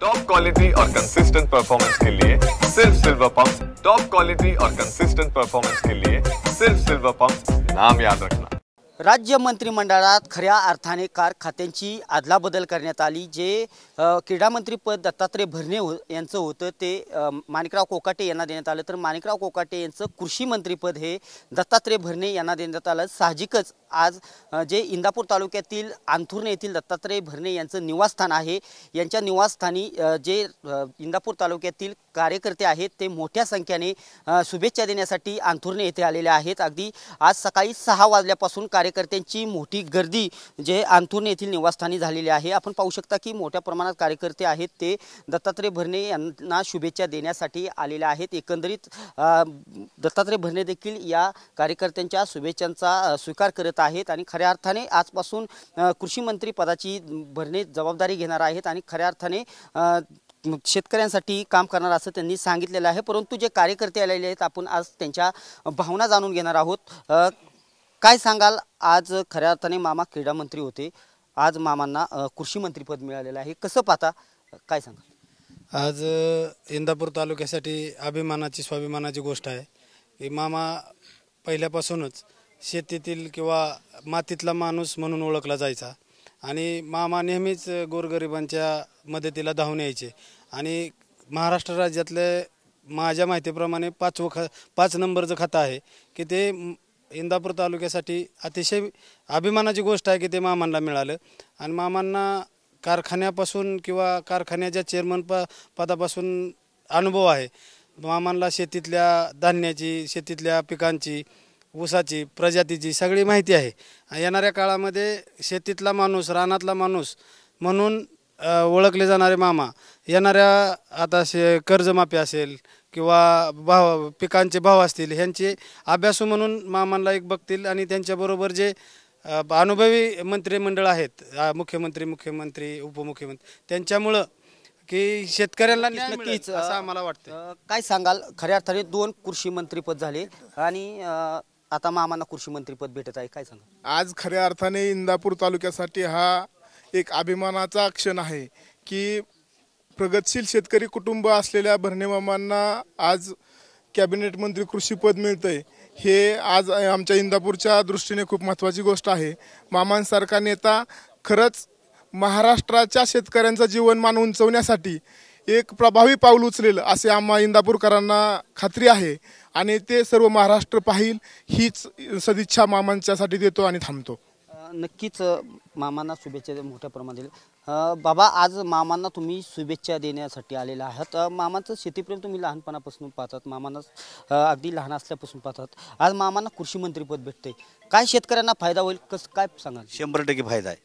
Top quality और consistent performance के लिए सिर्फ सिल्वर पंप्स। टॉप क्वालिटी और कंसिस्टेंट परफॉर्मेंस के लिए सिर्फ सिल्वर पंप्स, नाम याद रखना। राज्य मंत्रिमंडळात खऱ्या अर्थाने कार खात्यांची अदलाबदल करण्यात आली। जे क्रीडा मंत्रीपद दत्तात्रय भरणे यांचं होतं ते माणिकराव कोकाटे यांना देण्यात आलं, तर माणिकराव कोकाटे यांचं कृषी मंत्रीपद हे दत्तात्रय भरणे यांना देण्यात आलं। साहजिकच आज जे इंदापूर तालुक्यातील अंथुर्णे येथील दत्तात्रय भरणे यांचं निवासस्थान आहे, यांच्या निवासस्थानी जे इंदापूर तालुक्यातील कार्यकर्ते आहेत ते मोठ्या संख्येने शुभेच्छा देण्यासाठी अंथुर्णे येथे आलेले आहेत। अगदी आज सकाळी 6 वाजल्यापासून कार्यकर्त्यांची मोठी गर्दी जे अंथुर्णे येथील निवासस्थानी झालेली आहे। आपण पाहू शकता की मोठ्या प्रमाणात कार्यकर्ते आहेत ते दत्तात्रय भरणे यांना शुभेच्छा देण्यासाठी आलेले आहेत। एकंदरीत दत्तात्रय भरणे देखील या कार्यकर्त्यांच्या शुभेच्छांचा स्वीकार करत आहेत आणि खऱ्या अर्थाने आजपासून कृषी मंत्री पदाची भरणे जबाबदारी घेणार आहेत आणि खऱ्या अर्थाने शेतकऱ्यांसाठी काम करणार असं त्यांनी सांगितलेलं आहे। परंतु जे कार्यकर्ते आलेले आहेत आपण आज त्यांच्या भावना जाणून घेणार आहोत। काय सांगाल, आज खऱ्या अर्थाने मामा क्रीडा मंत्री होते, आज मामांना कृषी मंत्रीपद मिळालेलं आहे, कसं पाहता, काय सांगाल? आज इंदापूर तालुक्यासाठी अभिमानाची स्वाभिमानाची गोष्ट आहे की मामा पहिल्यापासूनच शेतीतील किंवा मातीतला माणूस म्हणून ओळखला जायचा आणि मामा नेहमीच गोरगरिबांच्या मदतीला धावून यायचे आणि महाराष्ट्र राज्यातले माझ्या माहितीप्रमाणे 5 नंबरचं खातं आहे की ते इंदापूर तालुक्यासाठी अतिशय अभिमानाची गोष्ट आहे की ते मामांना मिळालं। आणि मामांना कारखान्यापासून किंवा कारखान्याच्या चेअरमन पदापासून अनुभव आहे। मामांना शेतीतल्या धान्याची, शेतीतल्या पिकांची, ऊसाची, प्रजातीची सगळी माहिती आहे। येणाऱ्या काळामध्ये शेतीतला माणूस, रानातला माणूस म्हणून ओळखले जाणारे मामा येणाऱ्या आता कर्जमाफी असेल किंवा पिकांचे भाव असतील ह्यांचे अभ्यासू म्हणून मामांना एक बघतील आणि त्यांच्याबरोबर जे अनुभवी मंत्रिमंडळ आहेत, मुख्यमंत्री, उपमुख्यमंत्री, त्यांच्यामुळं की शेतकऱ्यांना न्याय मिळेल असं आम्हाला वाटतं। काय सांगाल, खऱ्या अर्थाने 2 कृषी मंत्रीपद झाले आणि आता मामांना कृषी मंत्रीपद भेटत आहे, काय सांगाल? आज खऱ्या अर्थाने इंदापूर तालुक्यासाठी हा एक अभिमानाचा क्षण आहे की प्रगतशील शेतकरी कुटुंब असलेल्या भरणे मामांना आज कॅबिनेट मंत्री कृषीपद मिळतंय। हे आज आमच्या इंदापूरच्या दृष्टीने खूप महत्त्वाची गोष्ट आहे। मामांसारखा नेता खरंच महाराष्ट्राच्या शेतकऱ्यांचं जीवनमान उंचवण्यासाठी एक प्रभावी पाऊल उचलेल असे आम्हा इंदापूरकरांना खात्री आहे आणि ते सर्व महाराष्ट्र पाहिल हीच सदिच्छा मामांच्यासाठी देतो आणि थांबतो। नक्कीच मामांना शुभेच्छा मोठ्या प्रमाणात। बाबा, आज मामांना तुम्ही शुभेच्छा देण्यासाठी आलेला आहात। मामांचं शेतीप्रेम तुम्ही लहानपणापासून पाहतात, मामांना अगदी लहान असल्यापासून पाहतात। आज मामांना कृषी मंत्रीपद भेटते, काय शेतकऱ्यांना फायदा होईल, कसं काय सांगाल? 100% फायदा आहे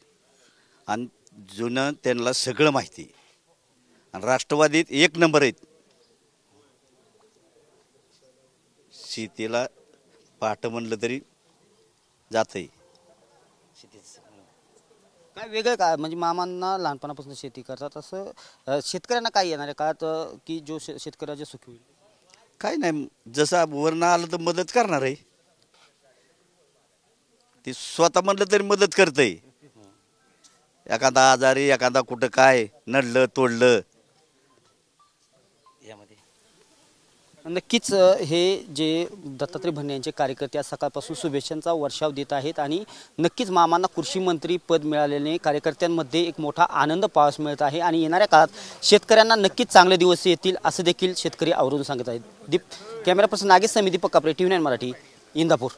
आणि जुनं त्यांना सगळं माहिती आणि राष्ट्रवादीत 1 नंबर आहेत। शेतीला पाठ म्हणलं तरी जातंय। काय वेगळं काय म्हणजे मामांना लहानपणापासून शेती करतात असं शेतकऱ्यांना काय येणार आहे का की जो शेतकऱ्याचे सुखी होईल? काय नाही, जसं वरनं आलं तर मदत करणार आहे, ती स्वतः म्हणलं तरी मदत करतंय। एखादा आजारी, एखादा कुठं काय नडलं तोडलं यामध्ये। नक्कीच हे जे दत्तात्रय भरणे यांचे कार्यकर्ते आज सकाळपासून शुभेच्छांचा वर्षाव देत आहेत आणि नक्कीच मामांना कृषी मंत्री पद मिळाल्याने कार्यकर्त्यांमध्ये एक मोठा आनंद पाहावयास मिळत आहे आणि येणाऱ्या काळात शेतकऱ्यांना नक्कीच चांगले दिवस येतील असं देखील शेतकरी आवर्जून सांगत आहेत। कॅमेरा पर्सन नागेश समी, दीपक कापरे, TV9 मराठी, इंदापूर।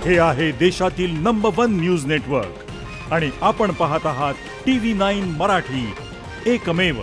हे आहे देशातील नंबर 1 न्यूज नेटवर्क आणि आपण पाहत आहात TV9 मराठी, एकमेव।